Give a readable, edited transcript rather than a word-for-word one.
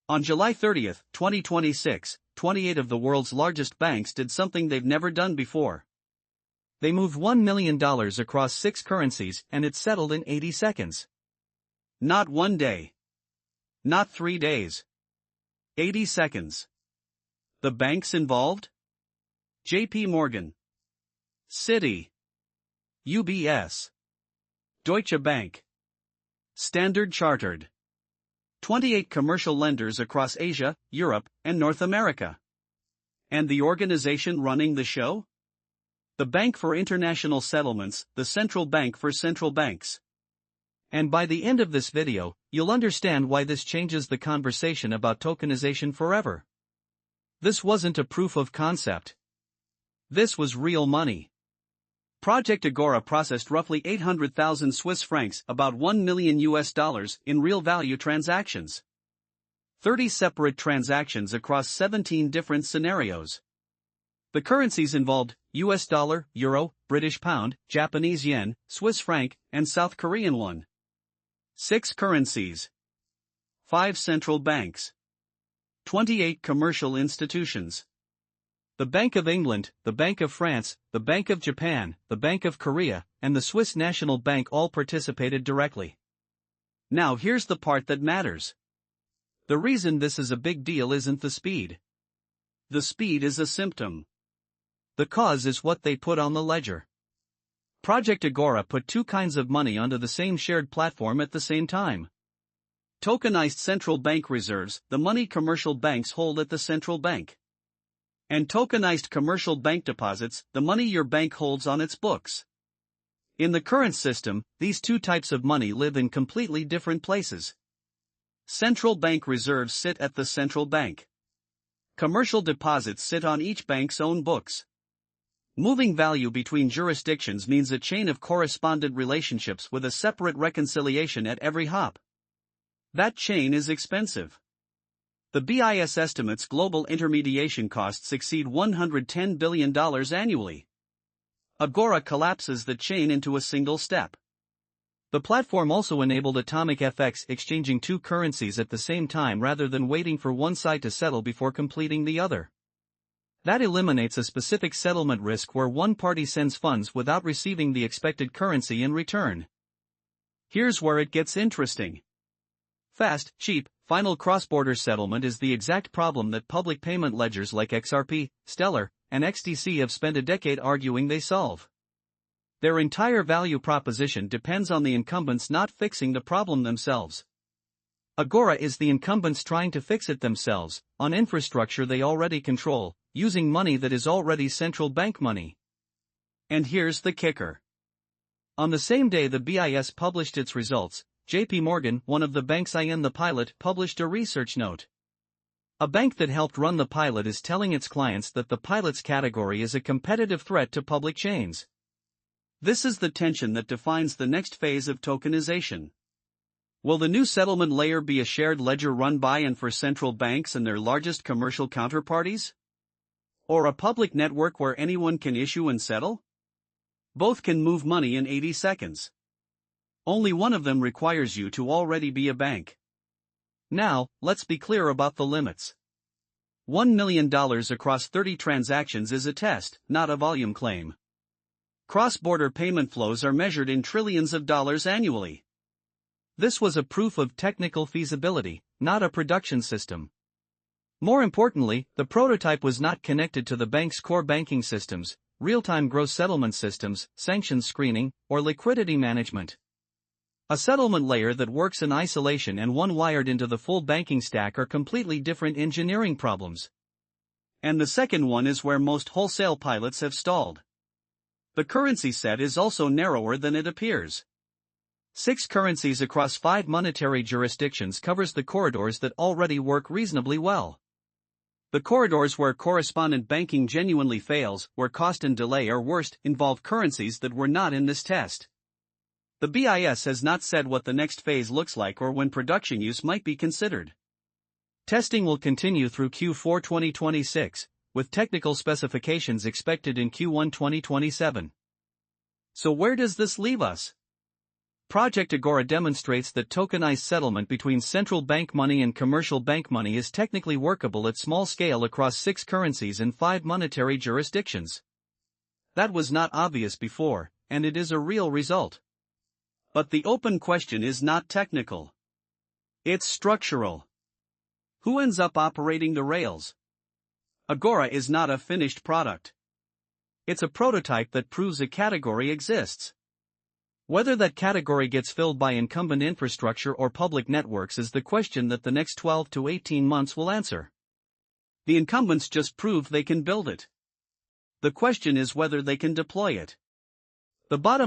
On July 30, 2026, 28 of the world's largest banks did something they've never done before. They moved $1 million across 6 currencies and it settled in 80 seconds. Not 1 day. Not 3 days. 80 seconds. The banks involved? JPMorgan, Citi, UBS, Deutsche Bank, Standard Chartered. 28 commercial lenders across Asia, Europe, and North America. And the organization running the show? The Bank for International Settlements, the central bank for central banks. And by the end of this video, you'll understand why this changes the conversation about tokenization forever. This wasn't a proof of concept. This was real money. Project Agorá processed roughly 800,000 Swiss francs, about $1 million in real value transactions. 30 separate transactions across 17 different scenarios. The currencies involved US dollar, euro, British pound, Japanese yen, Swiss franc, and South Korean won. 6 currencies. 5 central banks. 28 commercial institutions. The Bank of England, the Bank of France, the Bank of Japan, the Bank of Korea, and the Swiss National Bank all participated directly. Now here's the part that matters. The reason this is a big deal isn't the speed. The speed is a symptom. The cause is what they put on the ledger. Project Agorá put 2 kinds of money onto the same shared platform at the same time. Tokenized central bank reserves, the money commercial banks hold at the central bank. And tokenized commercial bank deposits, the money your bank holds on its books. In the current system, these 2 types of money live in completely different places. Central bank reserves sit at the central bank. Commercial deposits sit on each bank's own books. Moving value between jurisdictions means a chain of correspondent relationships with a separate reconciliation at every hop. That chain is expensive. The BIS estimates global intermediation costs exceed $110 billion annually. Agorá collapses the chain into a single step. The platform also enabled atomic FX, exchanging 2 currencies at the same time rather than waiting for one side to settle before completing the other. That eliminates a specific settlement risk where one party sends funds without receiving the expected currency in return. Here's where it gets interesting. Fast, cheap, final cross-border settlement is the exact problem that public payment ledgers like XRP, Stellar, and XDC have spent a decade arguing they solve. Their entire value proposition depends on the incumbents not fixing the problem themselves. Agorá is the incumbents trying to fix it themselves, on infrastructure they already control, using money that is already central bank money. And here's the kicker. On the same day the BIS published its results, JPMorgan, one of the banks in the pilot, published a research note. A bank that helped run the pilot is telling its clients that the pilot's category is a competitive threat to public chains. This is the tension that defines the next phase of tokenization. Will the new settlement layer be a shared ledger run by and for central banks and their largest commercial counterparties? Or a public network where anyone can issue and settle? Both can move money in 80 seconds. Only one of them requires you to already be a bank. Now, let's be clear about the limits. $1 million across 30 transactions is a test, not a volume claim. Cross-border payment flows are measured in trillions of dollars annually. This was a proof of technical feasibility, not a production system. More importantly, the prototype was not connected to the bank's core banking systems, real-time gross settlement systems, sanctions screening, or liquidity management. A settlement layer that works in isolation and one wired into the full banking stack are completely different engineering problems. And the second one is where most wholesale pilots have stalled. The currency set is also narrower than it appears. 6 currencies across 5 monetary jurisdictions covers the corridors that already work reasonably well. The corridors where correspondent banking genuinely fails, where cost and delay are worst, involve currencies that were not in this test. The BIS has not said what the next phase looks like or when production use might be considered. Testing will continue through Q4 2026, with technical specifications expected in Q1 2027. So where does this leave us? Project Agorá demonstrates that tokenized settlement between central bank money and commercial bank money is technically workable at small scale across 6 currencies and 5 monetary jurisdictions. That was not obvious before, and it is a real result. But the open question is not technical. It's structural. Who ends up operating the rails? Agorá is not a finished product. It's a prototype that proves a category exists. Whether that category gets filled by incumbent infrastructure or public networks is the question that the next 12 to 18 months will answer. The incumbents just proved they can build it. The question is whether they can deploy it. The bottom